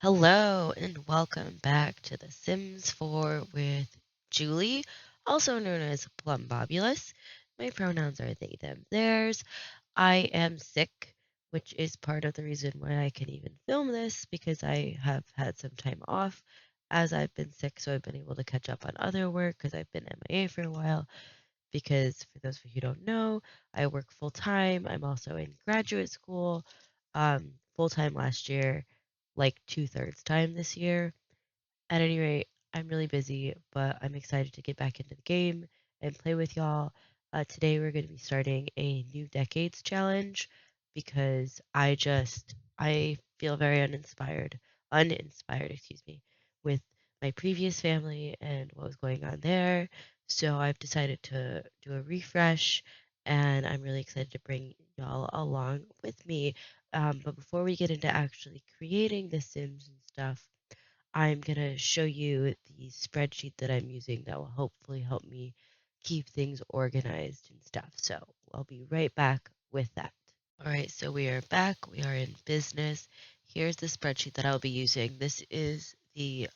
Hello and welcome back to The Sims 4 with Julie, also known as Plumbobulus. My pronouns are they, them, theirs. I am sick, which is part of the reason why I can even film this because I have had some time off as I've been sick, so I've been able to catch up on other work because I've been MIA for a while. Because for those of you who don't know, I work full time. I'm also in graduate school, full time last year, like 2/3 time this year. At any rate, I'm really busy, but I'm excited to get back into the game and play with y'all. Today we're going to be starting a new decades challenge because I feel very uninspired, excuse me, with my previous family and what was going on there. So I've decided to do a refresh, and I'm really excited to bring y'all along with me. But before we get into actually creating the Sims and stuff, I'm going to show you the spreadsheet that I'm using that will hopefully help me keep things organized and stuff. So I'll be right back with that. All right, so we are back. We are in business. Here's the spreadsheet that I'll be using. This is the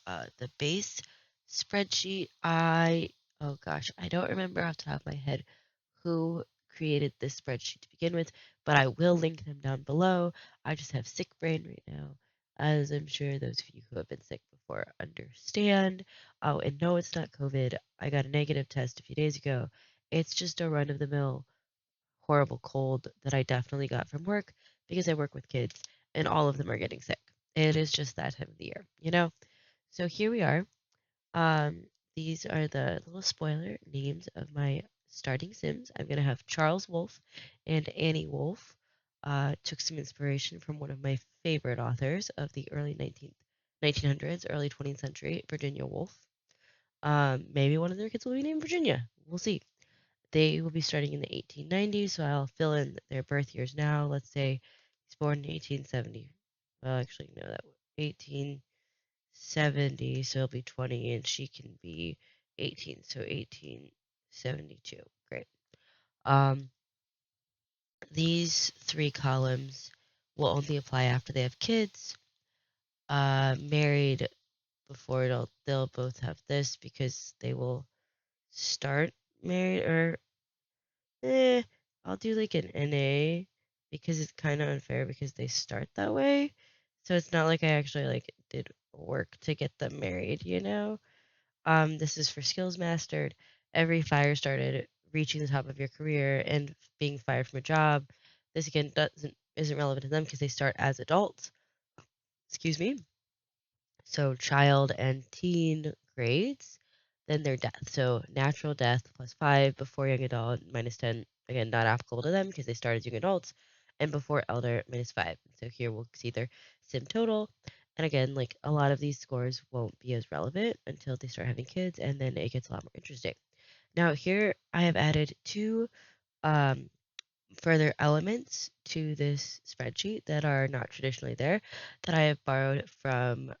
base spreadsheet. Oh gosh, I don't remember off the top of my head who created this spreadsheet to begin with, but I will link them down below. I just have sick brain right now, as I'm sure those of you who have been sick before understand. Oh, and no, it's not COVID. I got a negative test a few days ago. It's just a run of the mill horrible cold that I definitely got from work because I work with kids and all of them are getting sick. It is just that time of the year. So here we are. Um, these are the little spoiler names of my starting Sims. I'm going to have Charles Wolfe and Annie Wolfe. Took some inspiration from one of my favorite authors of the early 1900s, early 20th century, Virginia Woolf. Maybe one of their kids will be named Virginia. We'll see. They will be starting in the 1890s, so I'll fill in their birth years now. Let's say he's born in 1870. Well, actually, no, that 1870, so he'll be 20, and she can be 18, so 1872. Great. Um, these three columns will only apply after they have kids. Married before they'll both have this because they will start married or Eh, I'll do like an NA because it's kind of unfair because they start that way. So it's not like I actually like did work to get them married. This is for skills mastered. Every fire started reaching the top of your career and being fired from a job. This again doesn't isn't relevant to them because they start as adults. Excuse me. So child and teen grades, then their death. So natural death plus 5, before young adult minus 10. Again, not applicable to them because they start as young adults, and before elder minus 5. So here we'll see their sim total. And again, like a lot of these scores won't be as relevant until they start having kids, and then it gets a lot more interesting. Now here I have added two um, further elements to this spreadsheet that are not traditionally there that I have borrowed from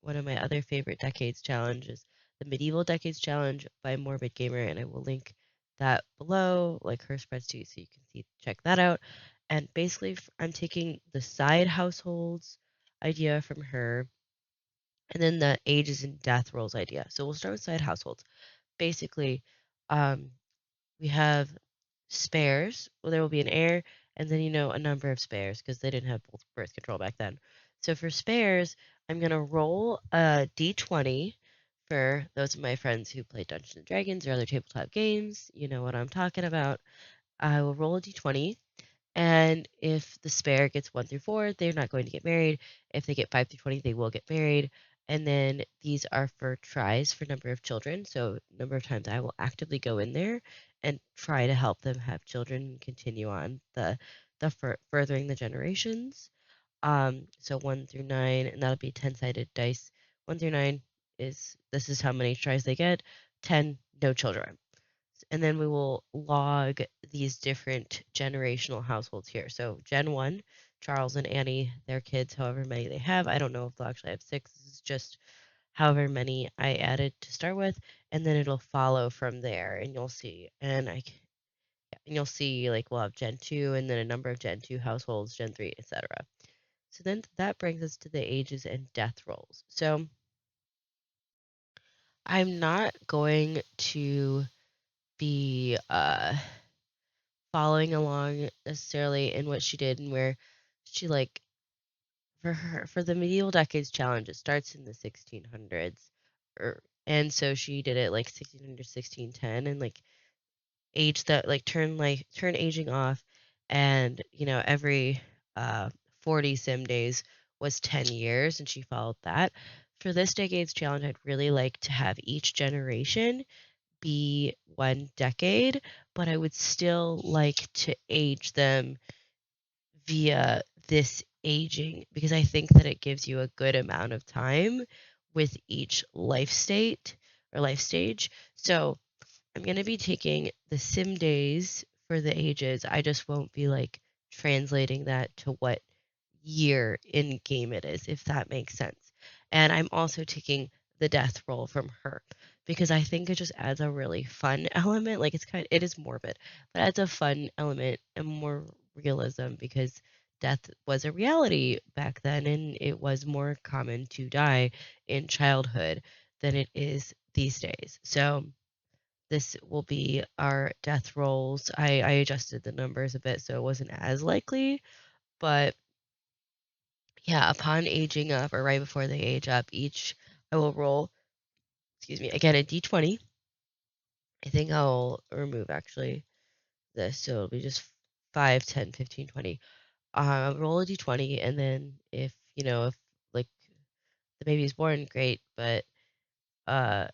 one of my other favorite decades challenges, the Medieval Decades Challenge by Morbid Gamer, and I will link that below, like her spreadsheet, so you can see check that out. And basically, I'm taking the side households idea from her, and then the ages and death rolls idea. So we'll start with side households. Basically, um, we have spares. Well, there will be an heir and then, a number of spares because they didn't have both birth control back then. So for spares, I'm going to roll a d20 for those of my friends who play Dungeons and Dragons or other tabletop games. You know what I'm talking about. I will roll a d20, and if the spare gets 1 through 4, they're not going to get married. If they get 5 through 20, they will get married. And then these are for tries for number of children. So number of times I will actively go in there and try to help them have children and continue on the furthering the generations. So 1 through 9, and that'll be 10-sided dice. 1 through 9 this is how many tries they get. 10, no children, and then we will log these different generational households here. So Gen 1, Charles and Annie, their kids, however many they have. I don't know if they'll actually have 6. This is just however many I added to start with, and then it'll follow from there, and you'll see. And And you'll see like we'll have Gen 2 and then a number of Gen 2 households, Gen 3, etc. So then that brings us to the ages and death rolls. So I'm not going to be following along necessarily in what she did and where she like for the medieval decades challenge it starts in the 1600s and so she did it like 1600 1610 and age that turn aging off and every uh 40 sim days was 10 years and she followed that. For this decade's challenge, I'd really like to have each generation be 1 decade, but I would still like to age them via this aging because I think that it gives you a good amount of time with each life state or life stage. So I'm going to be taking the sim days for the ages. I just won't be like translating that to what year in game it is, if that makes sense. And I'm also taking the death roll from her because I think it just adds a really fun element. Like it is morbid, but adds a fun element and more realism because death was a reality back then and it was more common to die in childhood than it is these days. So this will be our death rolls. I adjusted the numbers a bit so it wasn't as likely, but yeah, upon aging up or right before they age up, each I will roll, excuse me, again a d20. I think I'll remove actually this, so it'll be just 5, 10, 15, 20. I'll roll a d20, and then if like the baby is born, great, but uh,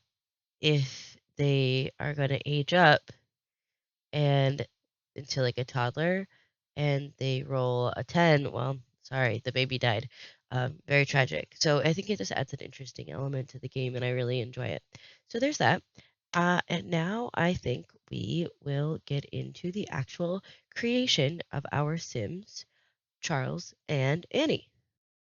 if they are going to age up and into like a toddler and they roll a 10, well, sorry, the baby died. Very tragic. So I think it just adds an interesting element to the game and I really enjoy it. So there's that. And now I think we will get into the actual creation of our Sims, Charles and Annie.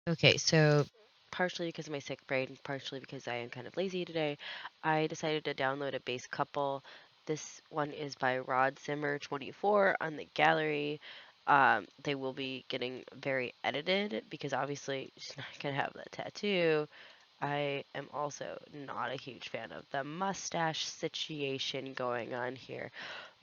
Okay, so partially because of my sick brain, and partially because I am kind of lazy today, I decided to download a base couple. This one is by Rod Simmer 24 on the gallery. They will be getting very edited because obviously she's not gonna have that tattoo. I am also not a huge fan of the mustache situation going on here.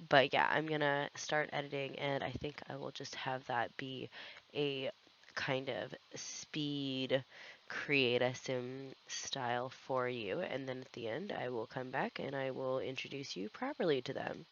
But yeah, I'm gonna start editing and I think I will just have that be a kind of speed create a sim style for you, and then at the end I will come back and I will introduce you properly to them.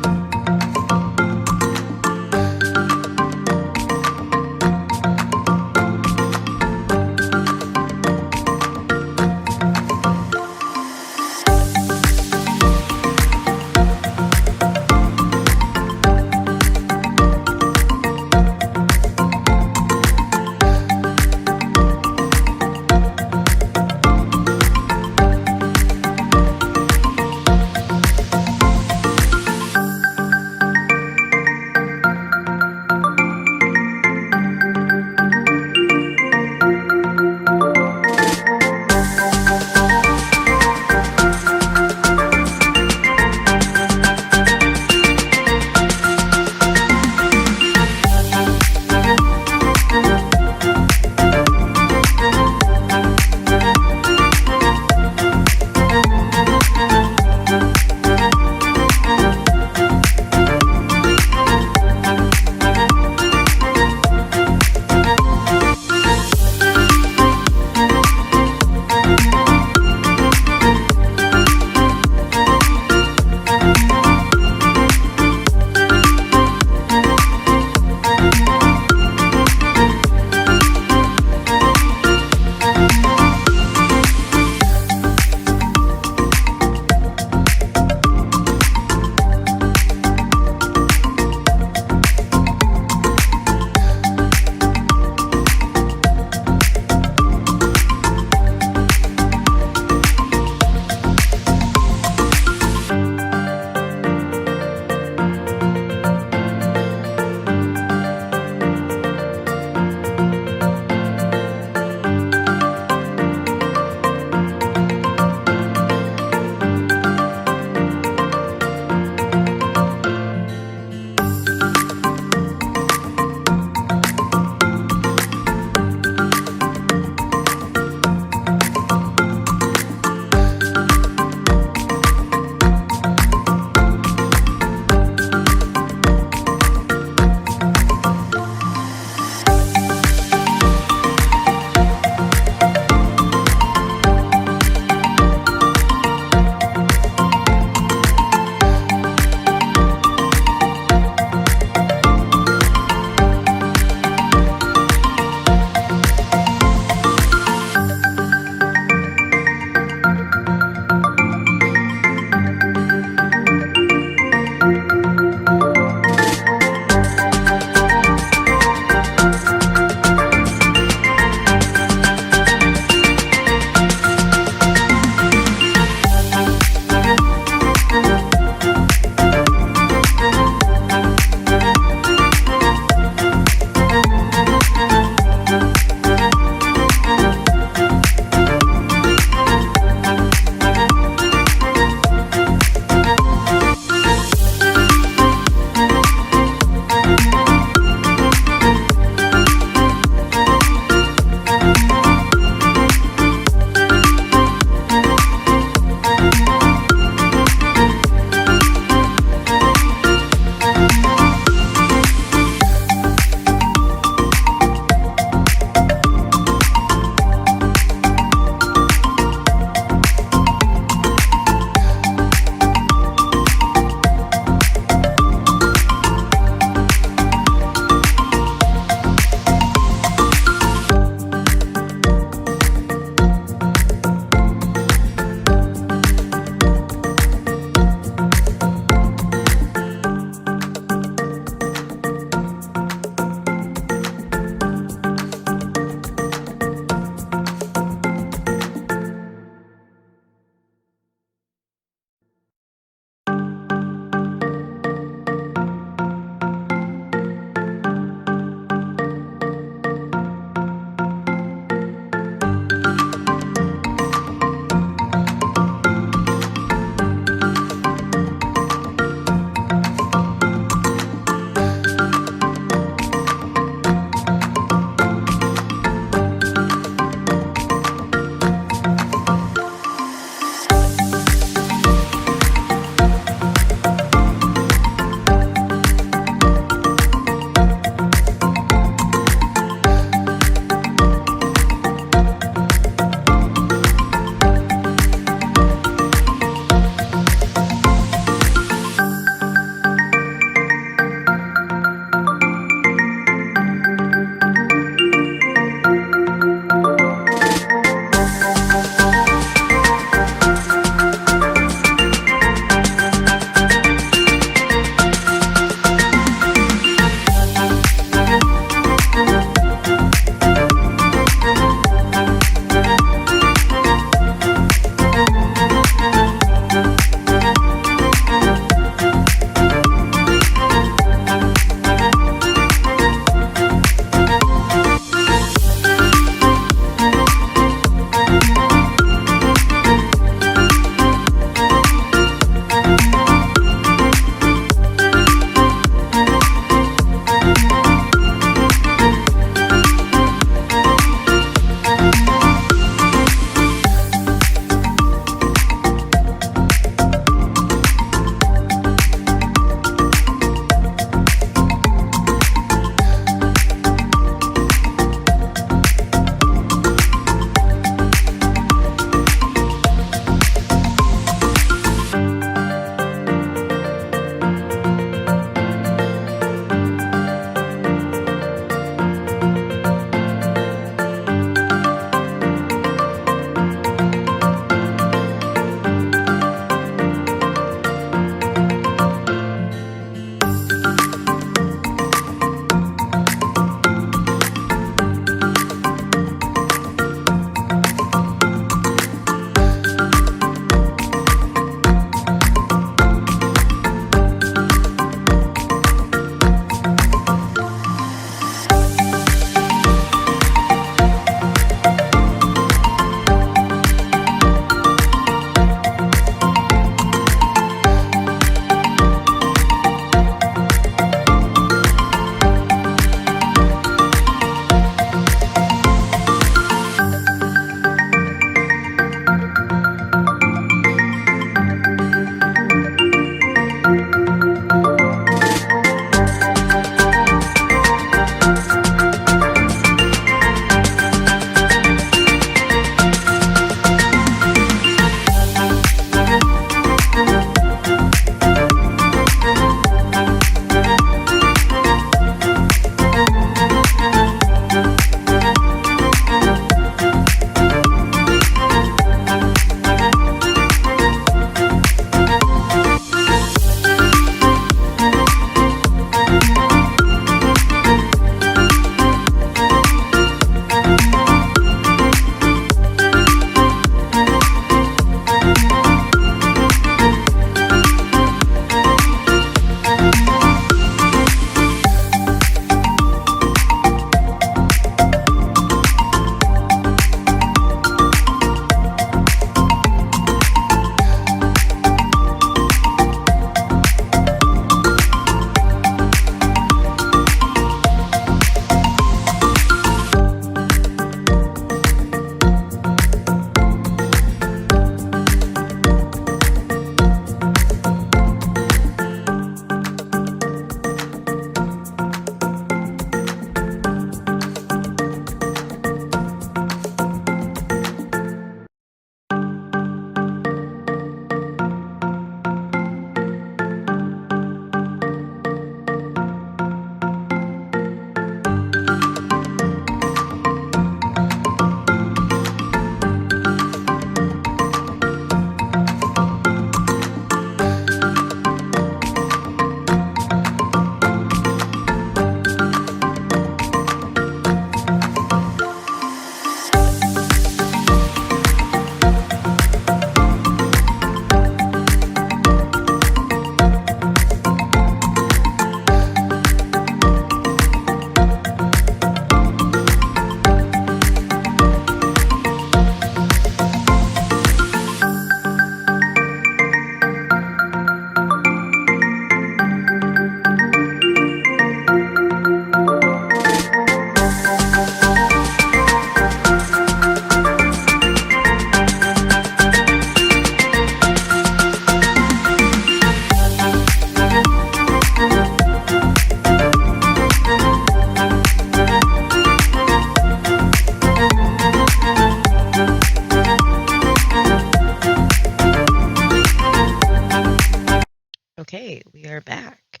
Okay, we are back.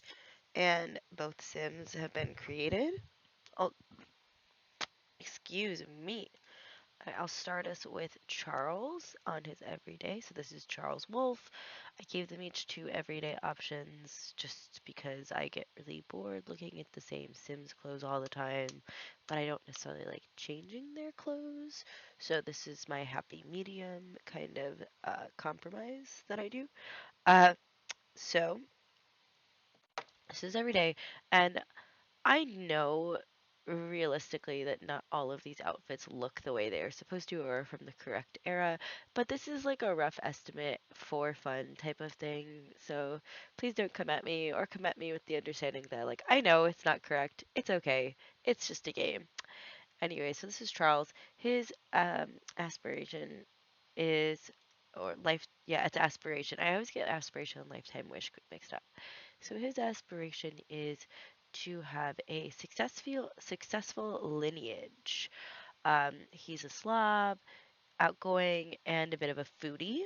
And both Sims have been created. Oh, excuse me. I'll start us with Charles on his everyday. So this is Charles Wolf. I gave them each two everyday options just because I get really bored looking at the same Sims clothes all the time, but I don't necessarily like changing their clothes. So this is my happy medium kind of compromise that I do. Uh, so this is every day, and I know realistically that not all of these outfits look the way they are supposed to or from the correct era, but this is like a rough estimate for fun type of thing. So please don't come at me or come at me with the understanding that, like, I know it's not correct. It's okay. It's just a game. Anyway, so this is Charles. His aspiration is, or life, yeah, it's aspiration. I always get aspiration and lifetime wish mixed up. So his aspiration is to have a successful lineage. He's a slob, outgoing, and a bit of a foodie.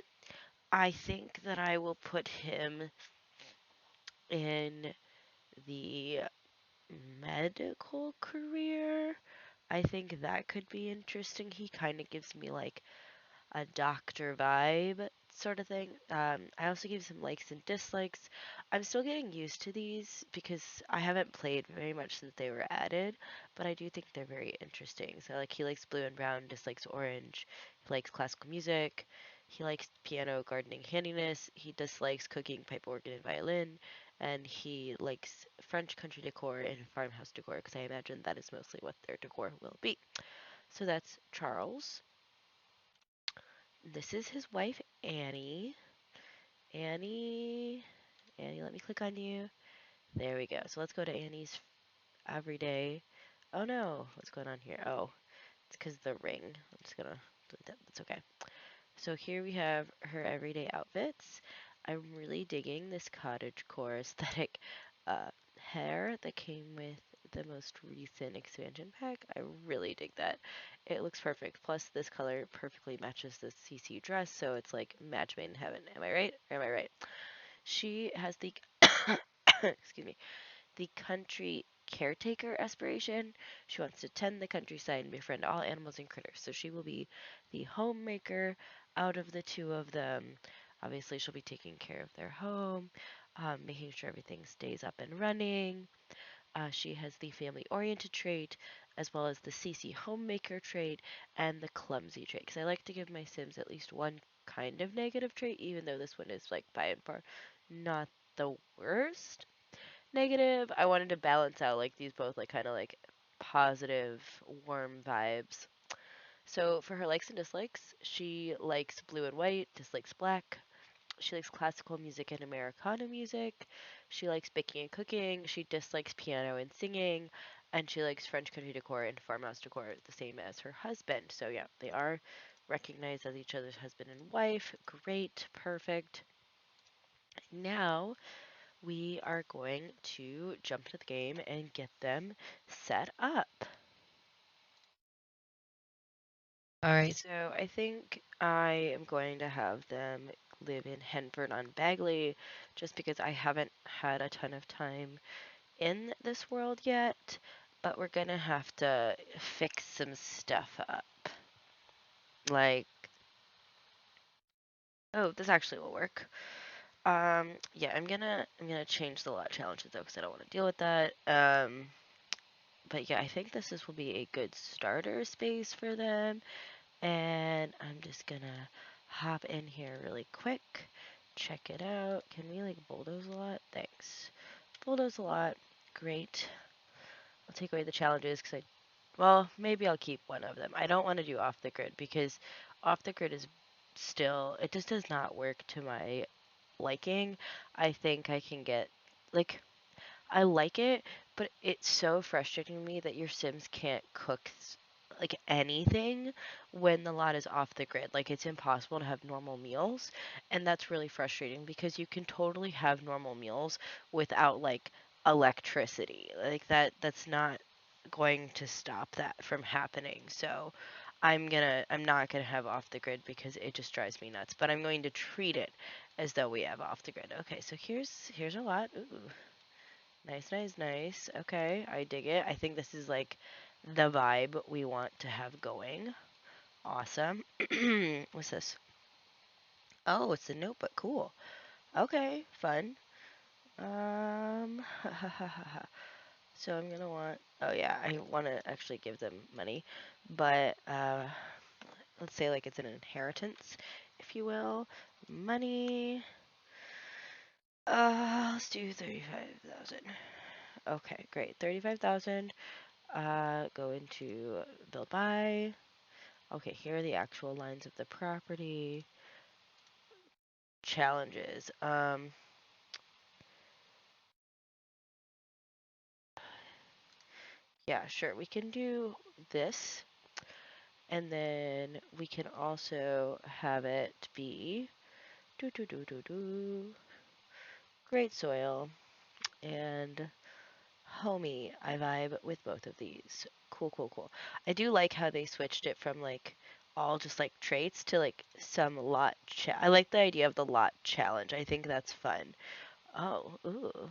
I think that I will put him in the medical career. I think that could be interesting. He kind of gives me like a doctor vibe sort of thing. I also give some likes and dislikes. I'm still getting used to these because I haven't played very much since they were added, but I do think they're very interesting. So like he likes blue and brown, dislikes orange. He likes classical music. He likes piano, gardening, handiness. He dislikes cooking, pipe organ, and violin. And he likes French country decor and farmhouse decor because I imagine that is mostly what their decor will be. So that's Charles. This is his wife, Annie. Annie, Annie, let me click on you. There we go. So let's go to Annie's everyday. Oh no, what's going on here? Oh, it's because the ring. I'm just gonna delete that. That's okay. So here we have her everyday outfits. I'm really digging this cottagecore aesthetic hair that came with the most recent expansion pack. I really dig that. It looks perfect. Plus, this color perfectly matches the CC dress, so it's like match made in heaven. Am I right? Or am I right? She has the excuse me, the country caretaker aspiration. She wants to tend the countryside and befriend all animals and critters. So she will be the homemaker out of the two of them. Obviously, she'll be taking care of their home, making sure everything stays up and running. She has the family oriented trait, as well as the CC homemaker trait and the clumsy trait. Because I like to give my Sims at least one kind of negative trait, even though this one is like by and far not the worst negative. I wanted to balance out like these both like kind of like positive, warm vibes. So for her likes and dislikes, she likes blue and white, dislikes black. She likes classical music and Americana music. She likes baking and cooking. She dislikes piano and singing. And she likes French country decor and farmhouse decor, the same as her husband. So yeah, they are recognized as each other's husband and wife. Great, perfect. Now we are going to jump to the game and get them set up. All right, so I think I am going to have them live in Henford on Bagley just because I haven't had a ton of time in this world yet, but we're gonna have to fix some stuff up. Like, oh, this actually will work. Yeah, I'm gonna change the lot challenges though because I don't want to deal with that. But yeah, I think this will be a good starter space for them. And I'm just gonna hop in here really quick, check it out. Can we like bulldoze a lot? Thanks. Bulldoze a lot. Great. I'll take away the challenges because well, maybe I'll keep one of them. I don't want to do off the grid because off the grid is still, it just does not work to my liking. I think I can get, like, I like it, but it's so frustrating to me that your Sims can't cook like anything when the lot is off the grid. Like it's impossible to have normal meals, and that's really frustrating because you can totally have normal meals without like electricity. Like that's not going to stop that from happening. So I'm not gonna have off the grid because it just drives me nuts. But I'm going to treat it as though we have off the grid. Okay, so here's a lot. Ooh, nice, nice, nice. Okay, I dig it. I think this is like the vibe we want to have going. Awesome. What's this? Oh, it's a notebook. Cool. Okay, fun. So I'm gonna want. Oh yeah, I want to actually give them money, but let's say like it's an inheritance, if you will. Money. Let's do 35,000. Okay, great. 35,000. Go into build buy. Okay, here are the actual lines of the property. Challenges. Yeah, sure. We can do this, and then we can also have it be do do do do do great soil and homey. I vibe with both of these. Cool, cool, cool. I do like how they switched it from like all just like traits to like some lot. I like the idea of the lot challenge. I think that's fun. Oh, ooh,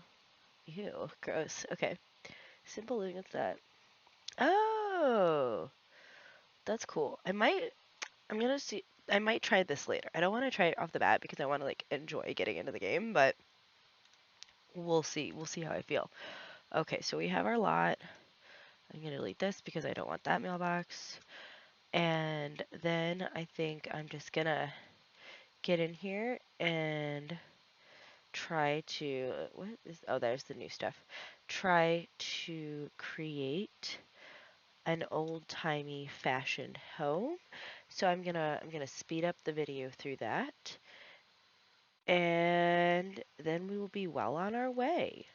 ew, gross. Okay, simple living is that. Oh, that's cool. I'm gonna see. I might try this later. I don't want to try it off the bat because I want to like enjoy getting into the game, but we'll see. We'll see how I feel. Okay, so we have our lot. I'm gonna delete this because I don't want that mailbox. And then I think I'm just gonna get in here and try to, what is, oh, there's the new stuff. Try to create an old-timey fashioned home. So I'm gonna speed up the video through that. And then we will be well on our way.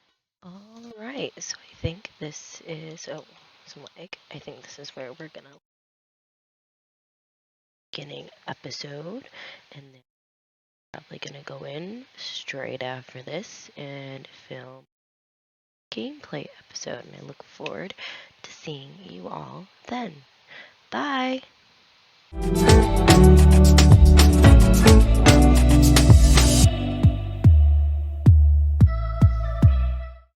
All right, so I think this is, oh, some lag. I think this is where we're gonna beginning episode, and then probably gonna go in straight after this and film gameplay episode, and I look forward to seeing you all then. Bye!